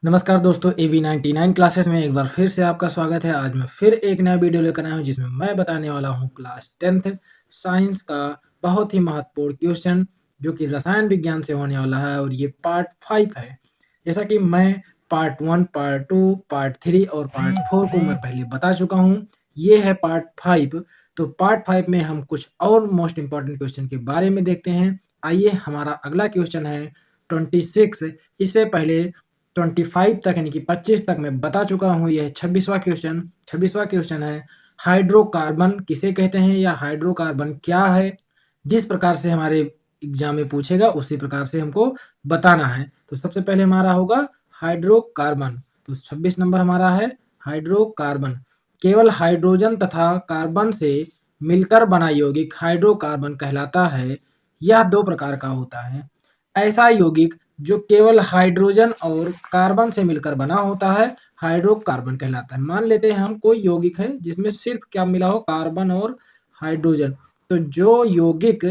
नमस्कार दोस्तों, AB99 classes में एक बार फिर से आपका स्वागत है। आज मैं फिर एक नया वीडियो लेकर आया हूँ जिसमें मैं बताने वाला हूँ क्लास 10th साइंस का बहुत ही महत्वपूर्ण क्वेश्चन जो कि रसायन विज्ञान से होने वाला है और ये पार्ट 5 है। जैसा कि मैं पार्ट 1, पार्ट 2, पार्ट 3 और पार्ट 4 को मैं पहले बता चुका हूँ। ये है पार्ट 5। तो पार्ट 5 में हम कुछ और मोस्ट इम्पॉर्टेंट क्वेश्चन के बारे में देखते हैं। आइए, हमारा अगला क्वेश्चन है 26। इससे पहले 25 तक यानी कि 25 तक मैं बता चुका हूँ। यह 26वां क्वेश्चन है, हाइड्रोकार्बन किसे कहते हैं या हाइड्रोकार्बन क्या है। जिस प्रकार से हमारे एग्जाम में पूछेगा उसी प्रकार से हमको बताना है। तो सबसे पहले हमारा होगा हाइड्रोकार्बन। तो 26 नंबर हमारा है हाइड्रोकार्बन। केवल हाइड्रोजन तथा कार्बन से मिलकर बना यौगिक हाइड्रोकार्बन कहलाता है। यह दो प्रकार का होता है। ऐसा यौगिक जो केवल हाइड्रोजन और कार्बन से मिलकर बना होता है हाइड्रोकार्बन कहलाता है। मान लेते हैं हम कोई यौगिक है जिसमें सिर्फ क्या मिला हो, कार्बन और हाइड्रोजन। तो जो यौगिक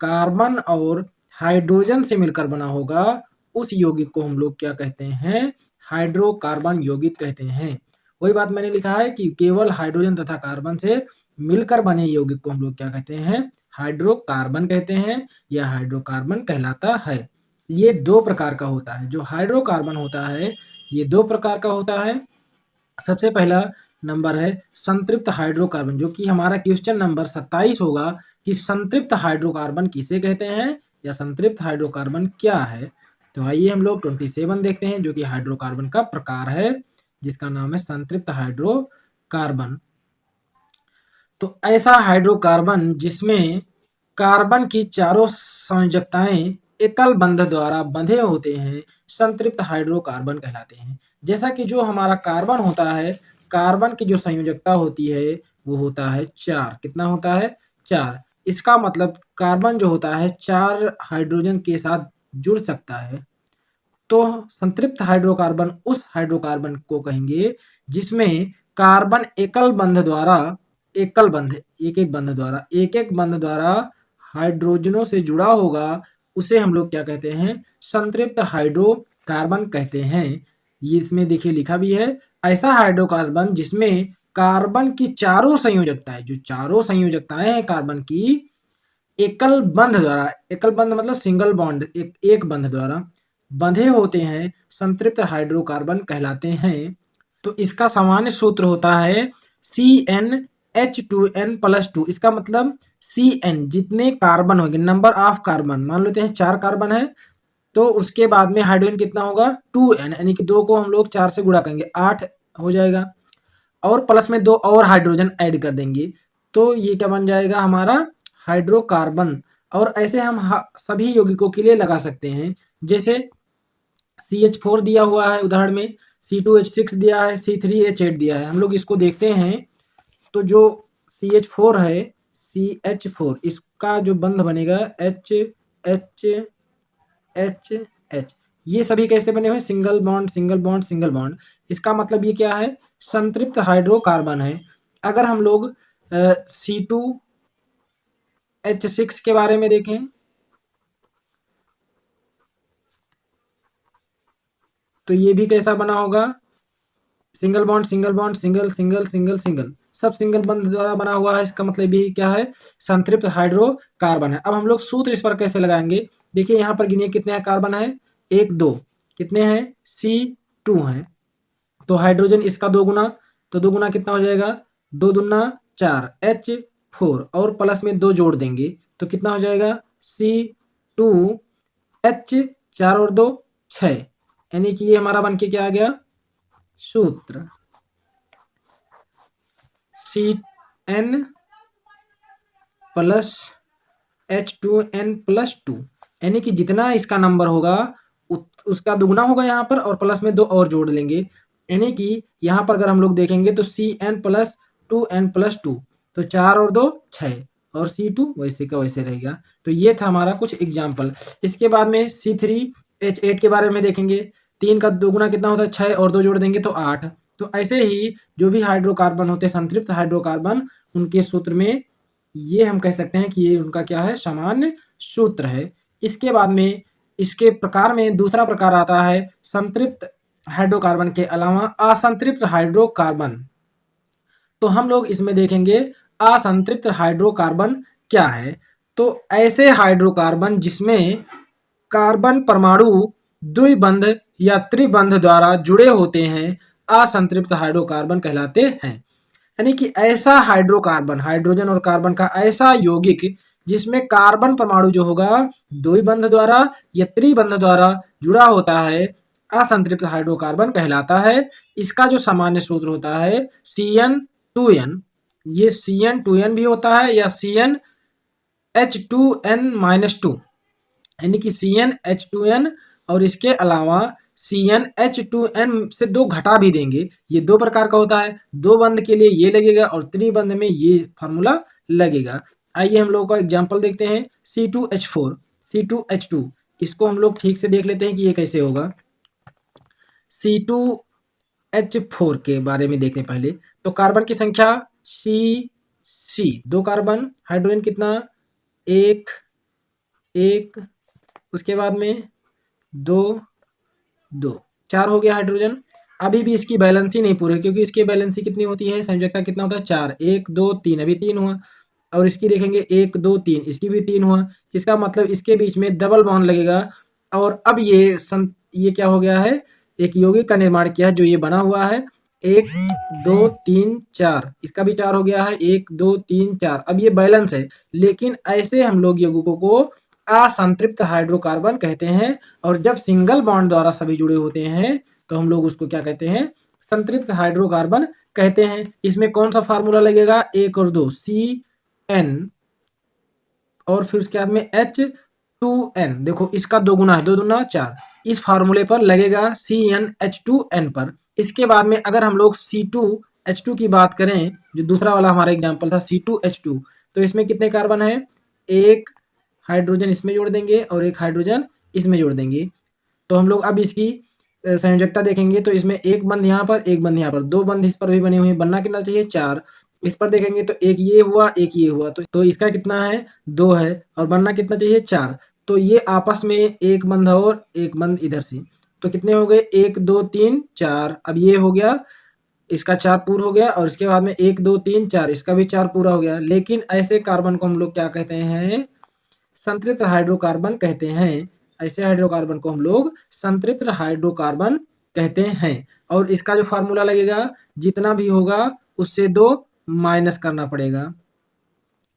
कार्बन और हाइड्रोजन से मिलकर बना होगा उस यौगिक को हम लोग क्या कहते हैं, हाइड्रोकार्बन यौगिक कहते हैं। वही बात मैंने लिखा है कि केवल हाइड्रोजन तथा कार्बन से मिलकर बने यौगिक को हम लोग क्या कहते हैं, हाइड्रोकार्बन कहते हैं या हाइड्रोकार्बन कहलाता है। ये दो प्रकार का होता है। जो हाइड्रोकार्बन होता है ये दो प्रकार का होता है। सबसे पहला नंबर है संतृप्त हाइड्रोकार्बन, जो कि हमारा क्वेश्चन नंबर 27 होगा कि संतृप्त हाइड्रोकार्बन किसे कहते हैं या संतृप्त हाइड्रोकार्बन क्या है। तो आइए हम लोग 27 देखते हैं जो कि हाइड्रोकार्बन का प्रकार है जिसका नाम है संतृप्त हाइड्रोकार्बन। तो ऐसा हाइड्रोकार्बन जिसमें कार्बन की चारों संयोजकताएं एकल बंध द्वारा बंधे होते हैं संतृप्त हाइड्रोकार्बन कहलाते हैं। जैसा कि जो हमारा कार्बन होता है, कार्बन की जो संयोजकता होती है वो होता है 4। कितना होता है? 4। इसका मतलब कार्बन जो होता है 4 हाइड्रोजन के साथ जुड़ सकता है। तो संतृप्त हाइड्रोकार्बन उस हाइड्रोकार्बन को कहेंगे जिसमें कार्बन एकल बंध द्वारा, एकल बंध, एक एक बंध द्वारा हाइड्रोजनों से जुड़ा होगा, उसे हम लोग क्या कहते हैं, संतृप्त हाइड्रोकार्बन कहते हैं। ये इसमें देखिए लिखा भी है, ऐसा हाइड्रोकार्बन जिसमें कार्बन की चारों संयोजकताएं, जो चारों संयोजकताएं हैं कार्बन की, एकल बंध द्वारा, एकल बंध मतलब सिंगल बॉन्ड, एक बंध द्वारा बंधे होते हैं संतृप्त हाइड्रोकार्बन कहलाते हैं। तो इसका सामान्य सूत्र होता है CnH2n+2। इसका मतलब Cn जितने कार्बन होंगे, नंबर ऑफ कार्बन, मान लेते हैं 4 कार्बन है तो उसके बाद में हाइड्रोजन कितना होगा, 2n, यानी कि 2 को हम लोग 4 से गुणा करेंगे 8 हो जाएगा और प्लस में 2 और हाइड्रोजन ऐड कर देंगे तो ये क्या बन जाएगा हमारा, हाइड्रोकार्बन। और ऐसे हम सभी यौगिकों के लिए लगा सकते हैं। जैसे CH4 दिया हुआ है उदाहरण में, C2H6 दिया है, C3H8 दिया है। हम लोग इसको देखते हैं तो जो CH4 है, CH4 इसका जो बंध बनेगा H H H H, ये सभी कैसे बने हुए, single bond single bond single bond. इसका मतलब ये क्या है, संतृप्त हाइड्रोकार्बन है। अगर हम लोग C2H6 के बारे में देखें तो ये भी कैसा बना होगा, single bond single bond single single single single, सब सिंगल बंध द्वारा बना हुआ है। इसका मतलब भी क्या है, संतृप्त हाइड्रोकार्बन है। अब हम लोग सूत्र इस पर कैसे लगाएंगे, देखिए यहाँ पर गिनिए कितने हैं कार्बन है, 1 2, कितने हैं, C2 है। तो हाइड्रोजन इसका 2 गुना, तो 2 गुना कितना हो जाएगा, 2 दूना 4 H4 और प्लस में 2 जोड़ देंगे तो कितना हो जाएगा, C2H, 4 और 2 6, यानी कि ये हमारा बन के क्या आ गया, सूत्र CN+H2n+2, यानी कि जितना इसका नंबर होगा उसका दुगना होगा यहाँ पर और प्लस में 2 और जोड़ लेंगे। यानी कि यहाँ पर अगर हम लोग देखेंगे तो CN+2n+2, तो 4 और 2 6 और C2 वैसे का वैसे रहेगा। तो ये था हमारा कुछ एग्जाम्पल। इसके बाद में C3H8 के बारे में देखेंगे, 3 का दोगुना कितना होता है, 6 और 2 जोड़ देंगे तो 8। तो ऐसे ही जो भी हाइड्रोकार्बन होते हैं संतृप्त हाइड्रोकार्बन, उनके सूत्र में ये हम कह सकते हैं कि ये उनका क्या है, सामान्य सूत्र है। इसके बाद में इसके प्रकार में दूसरा प्रकार आता है संतृप्त हाइड्रोकार्बन के अलावा असंतृप्त हाइड्रोकार्बन। तो हम लोग इसमें देखेंगे असंतृप्त हाइड्रोकार्बन क्या है। तो ऐसे हाइड्रोकार्बन जिसमें कार्बन परमाणु द्विबंध या त्रिबंध द्वारा जुड़े होते हैं असंतृप्त हाइड्रोकार्बन कहलाते हैं। यानी कि ऐसा हाइड्रोकार्बन, हाइड्रोजन और कार्बन का ऐसा यौगिक जिसमें कार्बन परमाणु जो होगा द्विबंध द्वारा या त्रिबंध द्वारा जुड़ा होता है असंतृप्त हाइड्रोकार्बन कहलाता है। इसका जो सामान्य सूत्र होता है CN2N, ये CN2N भी होता है या CnH2n-2, यानी कि CnH2n और इसके अलावा CnH2n से दो घटा भी देंगे। ये दो प्रकार का होता है, दो बंध के लिए ये लगेगा और त्रिबंध में ये फार्मूला लगेगा। आइए हम लोग का एग्जांपल देखते हैं C2H4, C2H2, इसको हम लोग ठीक से देख लेते हैं कि ये कैसे होगा। C2H4 के बारे में देखने पहले तो कार्बन की संख्या C, दो कार्बन, हाइड्रोजन कितना, एक, उसके बाद में दो, चार हो गया हाइड्रोजन। अभी भी इसकी बैलेंसी नहीं पूरी क्योंकि इसकी बैलेंसी कितनी होती है, संयोजकता कितना होता है, चार, एक दो तीन, अभी तीन हुआ। और इसकी देखेंगे एक दो तीन, इसकी भी तीन हुआ। इसका मतलब इसके बीच में डबल बॉन्ड लगेगा और अब ये क्या हो गया है, एक यौगिक का निर्माण किया है जो ये बना हुआ है, एक दो तीन चार, इसका भी चार हो गया है, एक दो तीन चार। अब ये बैलेंस है, लेकिन ऐसे हम लोग यौगिकों को असंतृप्त हाइड्रोकार्बन कहते हैं। और जब सिंगल बॉन्ड द्वारा सभी जुड़े होते हैं तो हम लोग उसको क्या कहते हैं, संतृप्त हाइड्रोकार्बन कहते हैं। इसमें कौन सा फार्मूला लगेगा, एक और दो, CN और फिर उसके बाद में H2N, देखो इसका दो गुना है, दो दूना चार, इस फार्मूले पर लगेगा CnH2n पर। इसके बाद में अगर हम लोग C2H2 की बात करें, जो दूसरा वाला हमारा एग्जाम्पल था C2H2, तो इसमें कितने कार्बन है, एक हाइड्रोजन इसमें जोड़ देंगे और एक हाइड्रोजन इसमें जोड़ देंगे। तो हम लोग अब इसकी संयोजकता देखेंगे तो इसमें एक बंध यहाँ पर, एक बंध यहाँ पर, दो बंध इस पर भी बने हुए हैं, बनना कितना चाहिए, चार। इस पर देखेंगे तो एक ये हुआ, एक ये हुआ, तो इसका कितना है, दो है, और बनना कितना चाहिए, चार। तो ये आपस में एक बंध और एक बंध इधर से, तो कितने हो गए, एक दो तीन चार। अब ये हो गया, इसका चार पूरा हो गया और इसके बाद में एक दो तीन चार, इसका भी चार पूरा हो गया। लेकिन ऐसे कार्बन को हम लोग क्या कहते हैं, संतृप्त हाइड्रोकार्बन कहते हैं। ऐसे हाइड्रोकार्बन को हम लोग संतृप्त हाइड्रोकार्बन कहते हैं। और इसका जो फार्मूला लगेगा, जितना भी होगा उससे दो माइनस करना पड़ेगा।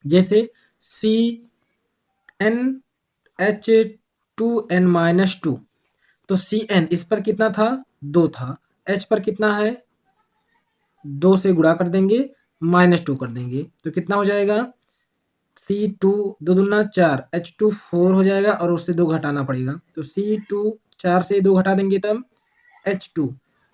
जैसे CnH2n-2, तो Cn इस पर कितना था, दो था, H पर कितना है, दो से गुणा कर देंगे, -2 कर देंगे, तो कितना हो जाएगा, C2 दो दूना चार, H2 4 हो जाएगा और उससे दो घटाना पड़ेगा। तो C2 चार से दो घटा देंगे तब H2,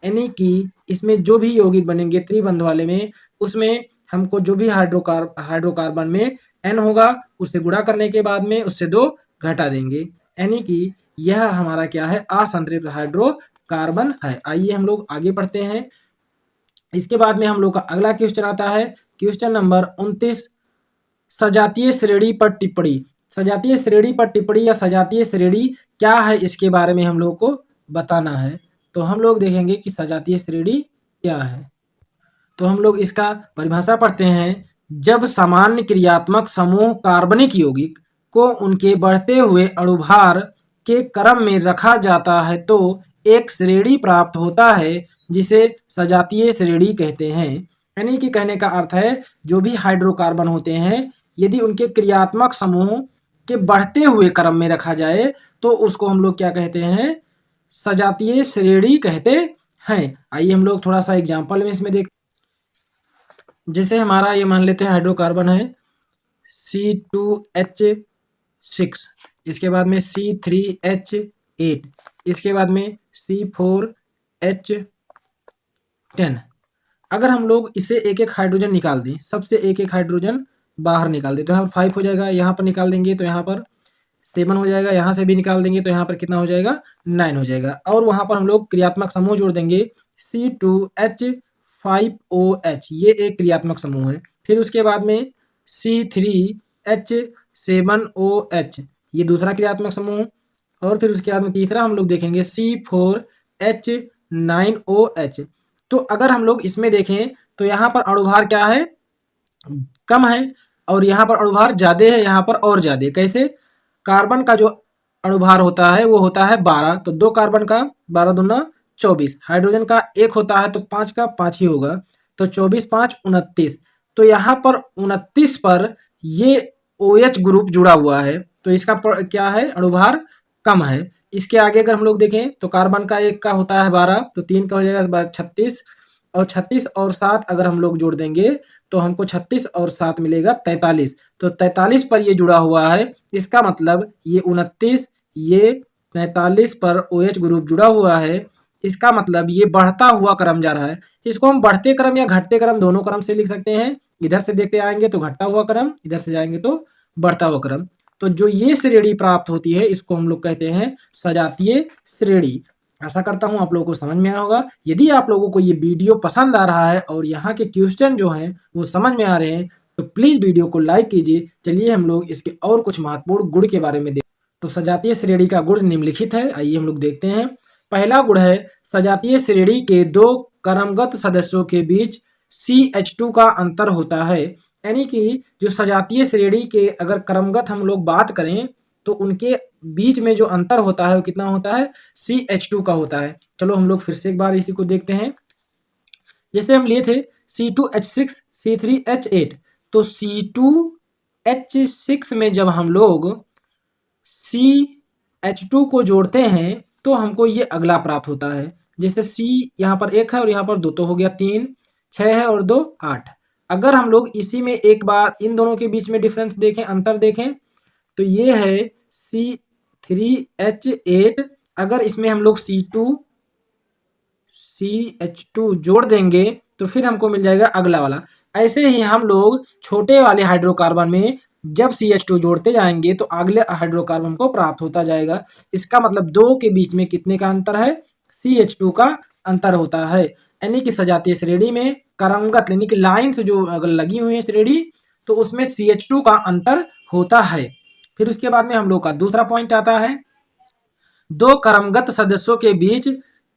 यानी कि इसमें जो भी यौगिक बनेंगे त्रिबंध वाले में, उसमें हमको जो भी हाइड्रोकार्बन में N होगा उससे गुणा करने के बाद में उससे दो घटा देंगे, यानी कि यह हमारा क्या है, असंतृप्त हाइड्रोकार्बन है। आइए हम लोग आगे बढ़ते हैं। इसके बाद में हम लोग का अगला क्वेश्चन आता है, क्वेश्चन नंबर 29, सजातीय श्रेणी पर टिप्पणी। सजातीय श्रेणी पर टिप्पणी या सजातीय श्रेणी क्या है, इसके बारे में हम लोग को बताना है। तो हम लोग देखेंगे कि सजातीय श्रेणी क्या है। तो हम लोग इसका परिभाषा पढ़ते हैं, जब सामान्य क्रियात्मक समूह कार्बनिक यौगिक को उनके बढ़ते हुए अणुभार के क्रम में रखा जाता है तो एक श्रेणी प्राप्त होता है जिसे सजातीय श्रेणी कहते हैं। यानी कि कहने का अर्थ है, जो भी हाइड्रोकार्बन होते हैं यदि उनके क्रियात्मक समूह के बढ़ते हुए क्रम में रखा जाए तो उसको हम लोग क्या कहते हैं, सजातीय श्रेणी कहते हैं। आइए हम लोग थोड़ा सा एग्जांपल में इसमें देख, जैसे हमारा ये मान लेते हैं हाइड्रोकार्बन है C2H6, इसके बाद में C3H8, इसके बाद में C4H10। अगर हम लोग इसे एक एक हाइड्रोजन निकाल दें, सबसे एक एक हाइड्रोजन बाहर निकाल दें, तो यहाँ पर 5 हो जाएगा, यहाँ पर निकाल देंगे तो यहाँ पर 7 हो जाएगा, यहाँ से भी निकाल देंगे तो यहाँ पर कितना हो जाएगा, 9 हो जाएगा। और वहाँ पर हम लोग क्रियात्मक समूह जोड़ देंगे C2H5OH, ये एक क्रियात्मक समूह है। फिर उसके बाद में C3H7OH, ये दूसरा क्रियात्मक समूह। और फिर उसके बाद में तीसरा हम लोग देखेंगे C4H 9OH। तो अगर हम लोग इसमें देखें तो यहाँ पर अणुभार क्या है, कम है, और यहाँ पर अणुभार ज्यादा है, यहाँ पर और ज्यादा। कैसे? कार्बन का जो अणुभार होता है वो होता है 12, तो 2 कार्बन का 12 दूना 24, हाइड्रोजन का 1 होता है तो 5 का 5 ही होगा, तो 24 5 29। तो यहाँ पर 29 पर ये OH ग्रुप जुड़ा हुआ है, तो इसका क्या है, अणुभार कम है। इसके आगे अगर हम लोग देखें तो कार्बन का 1 का होता है 12, तो 3 का हो जाएगा 36, और 36 और 7 अगर हम लोग जोड़ देंगे तो हमको 36 और 7 मिलेगा 43। तो 43 पर ये जुड़ा हुआ है, इसका मतलब ये 29, ये 43 पर OH ग्रुप जुड़ा हुआ है, इसका मतलब ये बढ़ता हुआ क्रम जा रहा है। इसको हम बढ़ते क्रम या घटते क्रम दोनों क्रम से लिख सकते हैं। इधर से देखते आएंगे तो घटता हुआ क्रम, इधर से जाएंगे तो बढ़ता हुआ क्रम। तो जो ये श्रेणी प्राप्त होती है इसको हम लोग कहते हैं सजातीय श्रेणी। आशा करता हूं आप लोगों को समझ में आया होगा। यदि आप लोगों को ये वीडियो पसंद आ रहा है और यहाँ के क्वेश्चन जो हैं वो समझ में आ रहे हैं तो प्लीज वीडियो को लाइक कीजिए। चलिए हम लोग इसके और कुछ महत्वपूर्ण गुण के बारे में देखें। तो सजातीय श्रेणी का गुण निम्नलिखित है, आइए हम लोग देखते हैं। पहला गुण है सजातीय श्रेणी के 2 क्रमगत सदस्यों के बीच CH2 का अंतर होता है। यानी कि जो सजातीय श्रेणी के अगर क्रमगत हम लोग बात करें तो उनके बीच में जो अंतर होता है वो कितना होता है, CH2 का होता है। चलो हम लोग फिर से एक बार इसी को देखते हैं। जैसे हम लिए थे C2H6 C3H8, तो C2H6 में जब हम लोग CH2 को जोड़ते हैं तो हमको ये अगला प्राप्त होता है। जैसे C यहाँ पर 1 है और यहाँ पर 2, तो हो गया 3, 6 है और 2 8। अगर हम लोग इसी में एक बार इन दोनों के बीच में डिफरेंस देखें, अंतर देखें, तो ये है C3H8। अगर इसमें हम लोग CH2 जोड़ देंगे तो फिर हमको मिल जाएगा अगला वाला। ऐसे ही हम लोग छोटे वाले हाइड्रोकार्बन में जब CH2 जोड़ते जाएंगे तो अगले हाइड्रोकार्बन को प्राप्त होता जाएगा। इसका मतलब 2 के बीच में कितने का अंतर है, CH2 का अंतर होता है। यानी कि सजातीय श्रेणी में क्रमगत यानी कि लाइन से जो अगर लगी हुई है श्रेणी तो उसमें CH2 का अंतर होता है। फिर उसके बाद में हम लोग का दूसरा पॉइंट आता है 2 क्रमगत सदस्यों के बीच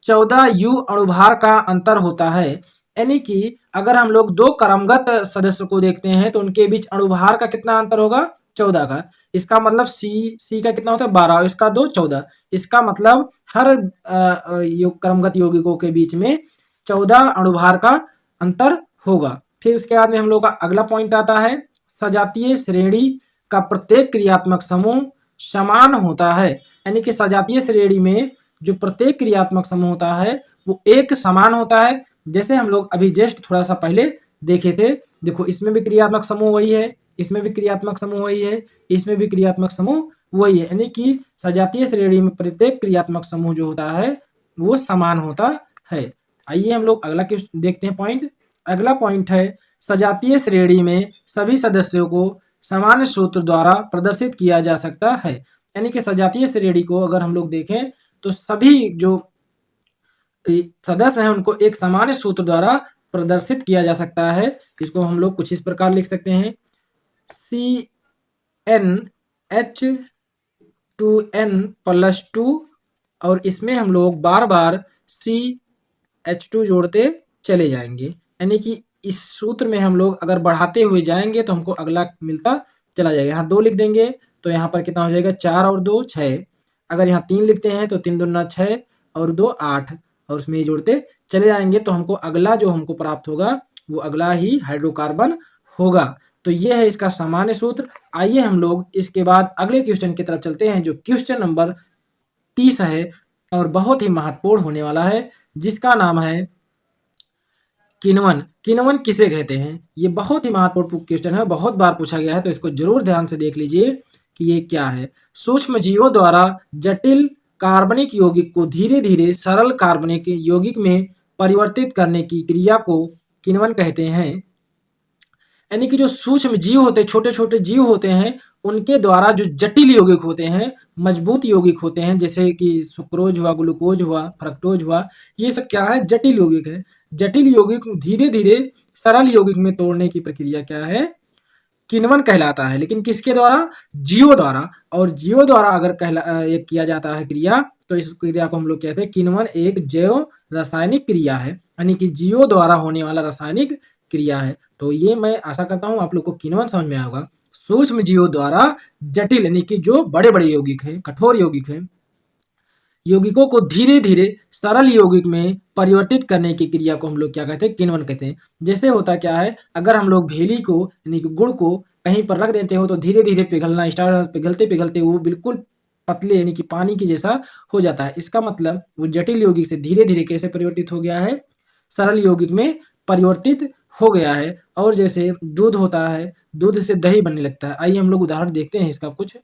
14U अणुभार का अंतर होता है। यानी कि अगर हम लोग 2 क्रमगत सदस्यों को देखते हैं तो उनके बीच अणुभार का कितना अंतर होगा, 14 का। इसका मतलब C का कितना होता है 12 और इसका 2 14। इसका मतलब हर क्रमगत यौगिकों के बीच में 14 अणुभार का अंतर होगा। फिर उसके बाद में हम लोग का अगला पॉइंट आता है सजातीय श्रेणी का प्रत्येक क्रियात्मक समूह समान होता है। यानी कि सजातीय श्रेणी में जो प्रत्येक क्रियात्मक समूह होता है वो एक समान होता है। जैसे हम लोग अभी जस्ट थोड़ा सा पहले देखे थे, देखो इसमें भी क्रियात्मक समूह वही है, इसमें भी क्रियात्मक समूह वही है, इसमें भी क्रियात्मक समूह वही है। यानी कि सजातीय श्रेणी में प्रत्येक क्रियात्मक समूह जो होता है वो समान होता है। आइए हम लोग अगला क्वेश्चन देखते हैं पॉइंट। अगला पॉइंट है सजातीय श्रेणी में सभी सदस्यों को समान सूत्र द्वारा प्रदर्शित किया जा सकता है। यानी कि सजातीय श्रेणी को अगर हम लोग देखें तो सभी जो सदस्य हैं उनको एक सामान्य सूत्र द्वारा प्रदर्शित किया जा सकता है। इसको हम लोग कुछ इस प्रकार लिख सकते हैं CnH2n+2, और इसमें हम लोग बार बार CH2 जोड़ते चले जाएंगे। यानी कि इस सूत्र में हम लोग अगर बढ़ाते हुए जाएंगे तो हमको अगला मिलता चला जाएगा। यहाँ 2 लिख देंगे तो यहाँ पर कितना हो जाएगा 4 और 2 6। अगर यहाँ 3 लिखते हैं तो 3 दूना 6 और 2 8, और उसमें ही जोड़ते चले जाएंगे तो हमको अगला जो हमको प्राप्त होगा वो अगला ही हाइड्रोकार्बन होगा। तो ये है इसका सामान्य सूत्र। आइए हम लोग इसके बाद अगले क्वेश्चन की तरफ चलते हैं जो क्वेश्चन नंबर 30 है और बहुत ही महत्वपूर्ण होने वाला है, जिसका नाम है किण्वन। किण्वन किसे कहते हैं? ये बहुत ही महत्वपूर्ण क्वेश्चन है, बहुत बार पूछा गया है, तो इसको जरूर ध्यान से देख लीजिए कि ये क्या है। सूक्ष्म जीवों द्वारा जटिल कार्बनिक यौगिक को धीरे धीरे सरल कार्बनिक यौगिक में परिवर्तित करने की क्रिया को किण्वन कहते हैं। यानी कि जो सूक्ष्म जीव होते हैं, छोटे छोटे जीव होते हैं, उनके द्वारा जो जटिल यौगिक होते हैं, मजबूत यौगिक होते हैं, जैसे कि सुक्रोज हुआ, ग्लूकोज हुआ, फ्रक्टोज हुआ, ये सब क्या है, जटिल यौगिक है। जटिल यौगिक धीरे धीरे सरल यौगिक में तोड़ने की प्रक्रिया क्या है, किण्वन कहलाता है, लेकिन किसके द्वारा? जीवों द्वारा। और जीवों द्वारा अगर ये किया जाता है क्रिया, तो इस क्रिया को हम लोग कहते हैं किण्वन एक जैव रासायनिक क्रिया है, यानी कि जीवों द्वारा होने वाला रासायनिक क्रिया है। तो ये मैं आशा करता हूँ आप लोग को किण्वन समझ में आया होगा। सूक्ष्म जीवों द्वारा जटिल, यानी कि जो बड़े बड़े यौगिक हैं, कठोर यौगिक हैं, यौगिकों को धीरे धीरे सरल यौगिक में परिवर्तित करने की क्रिया को हम लोग क्या कहते हैं? किण्वन कहते हैं। जैसे होता क्या है, अगर हम लोग भेली को यानी कि गुड़ को कहीं पर रख देते हो तो धीरे धीरे पिघलना स्टार्ट, पिघलते पिघलते वो बिल्कुल पतले यानी कि पानी की जैसा हो जाता है। इसका मतलब वो जटिल यौगिक से धीरे धीरे कैसे परिवर्तित हो गया है? सरल यौगिक में परिवर्तित हो गया है। और जैसे दूध होता है, दूध से दही बनने लगता है। आइए हम लोग उदाहरण देखते हैं इसका कुछ।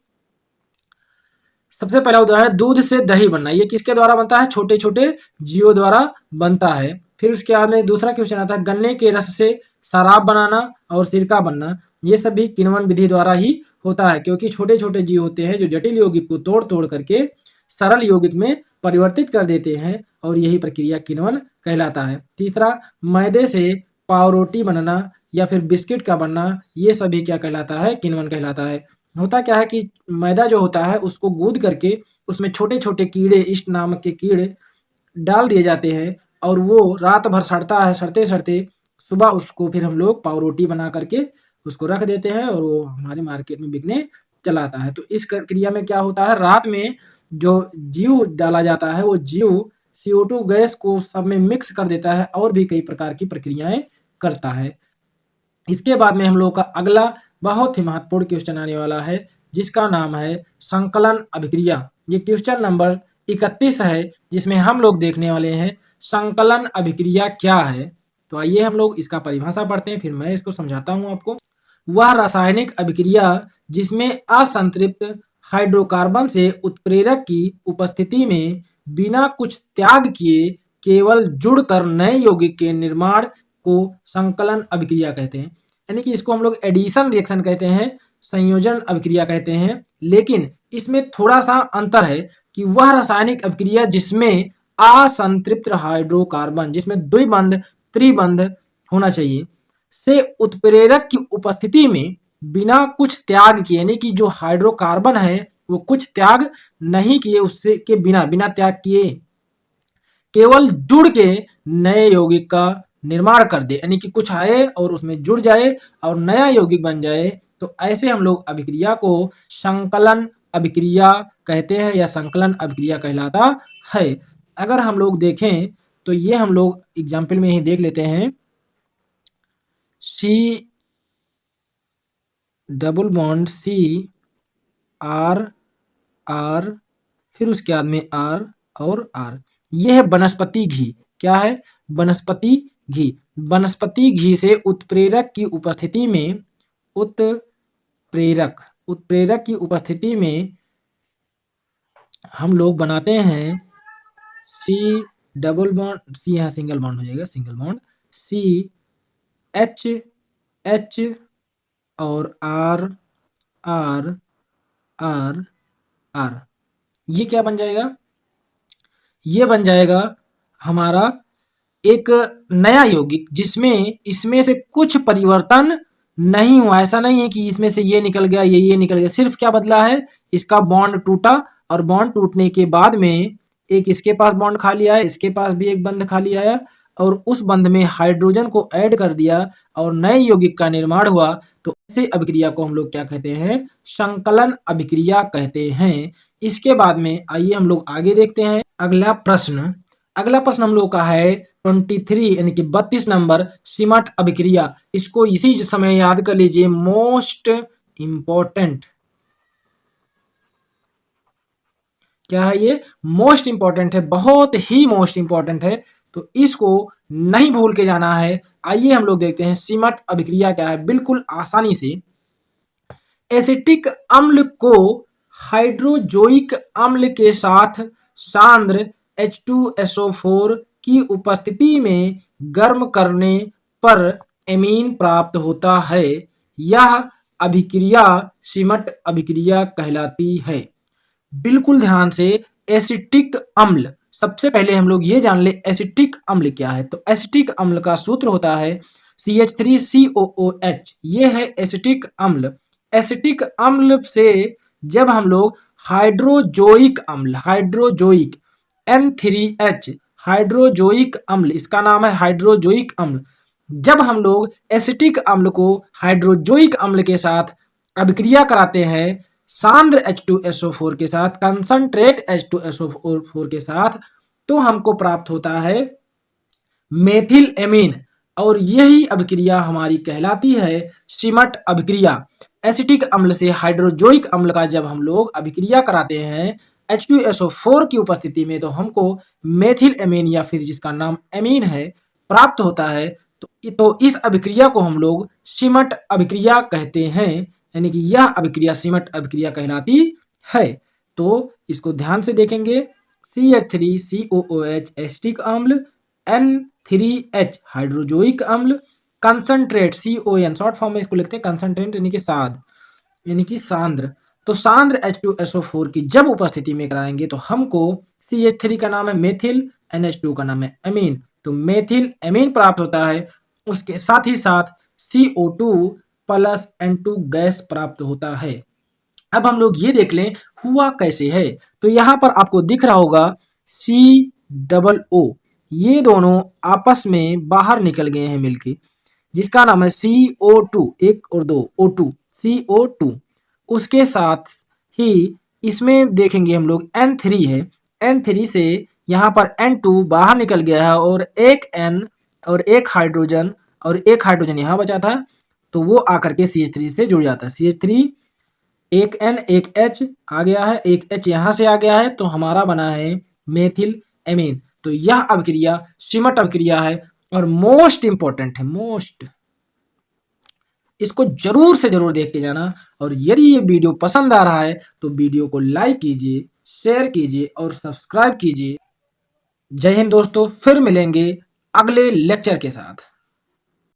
सबसे पहला उदाहरण, दूध से दही बनना। ये किसके द्वारा बनता है? छोटे छोटे जीवों द्वारा बनता है। फिर उसके बाद में दूसरा क्वेश्चन आता है, गन्ने के रस से शराब बनाना और सिरका बनना। ये सब भी किण्वन विधि द्वारा ही होता है, क्योंकि छोटे छोटे जीव होते हैं जो जटिल यौगिक को तोड़ तोड़ करके सरल यौगिक में परिवर्तित कर देते हैं, और यही प्रक्रिया किण्वन कहलाता है। तीसरा, मैदे से पावरोटी बनना या फिर बिस्किट का बनना, ये सभी क्या कहलाता है? किण्वन कहलाता है। होता क्या है कि मैदा जो होता है उसको गूंद करके उसमें छोटे छोटे कीड़े, ईस्ट नामक के कीड़े डाल दिए जाते हैं, और वो रात भर सड़ता है। सड़ते सड़ते सुबह उसको फिर हम लोग पावरोटी बना करके उसको रख देते हैं, और वो हमारे मार्केट में बिकने चला आता है। तो इस क्रिया में क्या होता है, रात में जो जीव डाला जाता है वो जीव CO2 गैस को सब में मिक्स कर देता है, और भी कई प्रकार की प्रक्रियाएं करता है। इसके बाद में हम लोग का अगला बहुत ही महत्वपूर्ण क्वेश्चन आने वाला है, जिसका नाम है संकलन अभिक्रिया। ये क्वेश्चन नंबर 31 है, जिसमें हम लोग देखने वाले हैं संकलन अभिक्रिया क्या है। तो आइए हम लोग इसका परिभाषा पढ़ते हैं, फिर मैं इसको समझाता हूं आपको। वह रासायनिक अभिक्रिया जिसमें असंतृप्त हाइड्रोकार्बन से उत्प्रेरक की उपस्थिति में बिना कुछ त्याग किए केवल जुड़कर नए यौगिक के निर्माण को संकलन अभिक्रिया कहते हैं। यानी कि इसको हम लोग एडिशन रिएक्शन कहते हैं, संयोजन अभिक्रिया कहते हैं। लेकिन इसमें थोड़ा सा अंतर है कि वह रासायनिक अभिक्रिया जिसमें असंतृप्त हाइड्रोकार्बन, जिसमें द्विबंध त्रिबंध होना चाहिए, से उत्प्रेरक की उपस्थिति में बिना कुछ त्याग किए, यानी कि जो हाइड्रोकार्बन है वो कुछ त्याग नहीं किए, उससे के बिना बिना त्याग किए केवल जुड़ के नए यौगिक का निर्माण कर दे, यानी कि कुछ आए और उसमें जुड़ जाए और नया यौगिक बन जाए। तो ऐसे हम लोग अभिक्रिया को संकलन अभिक्रिया कहते हैं, या संकलन अभिक्रिया कहलाता है। अगर हम लोग देखें तो ये हम लोग एग्जाम्पल में ही देख लेते हैं। C double bond C R R, फिर उसके बाद में आर और आर। ये है वनस्पति घी। क्या है? वनस्पति घी। वनस्पति घी से उत्प्रेरक की उपस्थिति में उत्प्रेरक की उपस्थिति में हम लोग बनाते हैं सी डबल बॉन्ड, सी यहाँ सिंगल बॉन्ड हो जाएगा, single bond C H H और आर आर आर आर। ये क्या बन जाएगा? ये बन जाएगा हमारा एक नया यौगिक, जिसमें इसमें से कुछ परिवर्तन नहीं हुआ। ऐसा नहीं है कि इसमें से ये निकल गया, ये निकल गया। सिर्फ क्या बदला है, इसका बॉन्ड टूटा, और बॉन्ड टूटने के बाद में एक इसके पास बॉन्ड खाली आया, इसके पास भी एक बंध खाली आया, और उस बंध में हाइड्रोजन को ऐड कर दिया और नए यौगिक का निर्माण हुआ। तो ऐसे अभिक्रिया को हम लोग क्या कहते हैं? संकलन अभिक्रिया कहते हैं। इसके बाद में आइए हम लोग आगे देखते हैं अगला प्रश्न। अगला प्रश्न हम लोग का है 23 यानी कि 32 नंबर, सिमट अभिक्रिया। इसको इसी समय याद कर लीजिए, मोस्ट इंपॉर्टेंट। क्या है ये? मोस्ट इंपॉर्टेंट है, बहुत ही मोस्ट इंपॉर्टेंट है, तो इसको नहीं भूल के जाना है। आइए हम लोग देखते हैं सिमट अभिक्रिया क्या है, बिल्कुल आसानी से। एसिटिक अम्ल को हाइड्रोजोइक अम्ल के साथ सांद्र H2SO4 की उपस्थिति में गर्म करने पर एमीन प्राप्त होता है। यह अभिक्रिया सिमट अभिक्रिया कहलाती है। बिल्कुल ध्यान से, एसिटिक अम्ल, सबसे पहले हम लोग ये जान ले एसिटिक अम्ल क्या है। तो एसिटिक अम्ल का सूत्र होता है CH3COOH ये है एसिटिक अम्ल। एसिटिक अम्ल से जब हम लोग हाइड्रोजोइक N3H हाइड्रोजोइक अम्ल, इसका नाम है हाइड्रोजोइक अम्ल। जब हम लोग एसिटिक अम्ल को हाइड्रोजोइक अम्ल के साथ अभिक्रिया कराते हैं सांद्र H2SO4 के साथ, कंसंट्रेट H2SO4 के साथ, तो हमको प्राप्त होता है मेथिल एमीन। और यही अभिक्रिया हमारी कहलाती है सिमट अभिक्रिया। एसिटिक अम्ल से हाइड्रोजोइक अम्ल का जब हम लोग अभिक्रिया कराते हैं H2SO4 की उपस्थिति में, तो हमको मेथिल एमीन या फिर जिसका नाम एमीन है प्राप्त होता है। तो इस अभिक्रिया को हम लोग सिमट अभिक्रिया कहते हैं, यानी कि यह अभिक्रिया सिमट अभिक्रिया कहलाती है। तो इसको ध्यान से देखेंगे। CH3COOH एसिटिक अम्ल, N3H हाइड्रोजोइक अम्ल, कंसंट्रेट CON शॉर्ट फॉर्म में इसको लिखते हैं कंसंट्रेट यानी कि साद यानी कि सांद्र। तो सांद्र H2SO4 की जब उपस्थिति में कराएंगे तो हमको CH3 का नाम है मेथिल, NH2 का नाम है एमीन, तो मेथिल एमीन प्राप्त होता है। उसके साथ ही साथ CO2 प्लस N2 गैस प्राप्त होता है। अब हम लोग ये देख लें हुआ कैसे है। तो यहाँ पर आपको दिख रहा होगा COO, ये दोनों आपस में बाहर निकल गए हैं मिलके, जिसका नाम है CO2, एक और दो O2, CO2। उसके साथ ही इसमें देखेंगे हम लोग N3 है, N3 से यहाँ पर N2 बाहर निकल गया है और एक N और एक हाइड्रोजन यहाँ बचा था, तो वो आकर के CH3 से जुड़ जाता है। CH3 एक N एक H आ गया है, एक H यहाँ से आ गया है, तो हमारा बना है मेथिल एमीन। तो यह अभिक्रिया सिमट अभिक्रिया है और मोस्ट इंपॉर्टेंट है, इसको जरूर से जरूर देख के जाना। और यदि ये वीडियो पसंद आ रहा है तो वीडियो को लाइक कीजिए, शेयर कीजिए और सब्सक्राइब कीजिए। जय हिंद दोस्तों, फिर मिलेंगे अगले लेक्चर के साथ।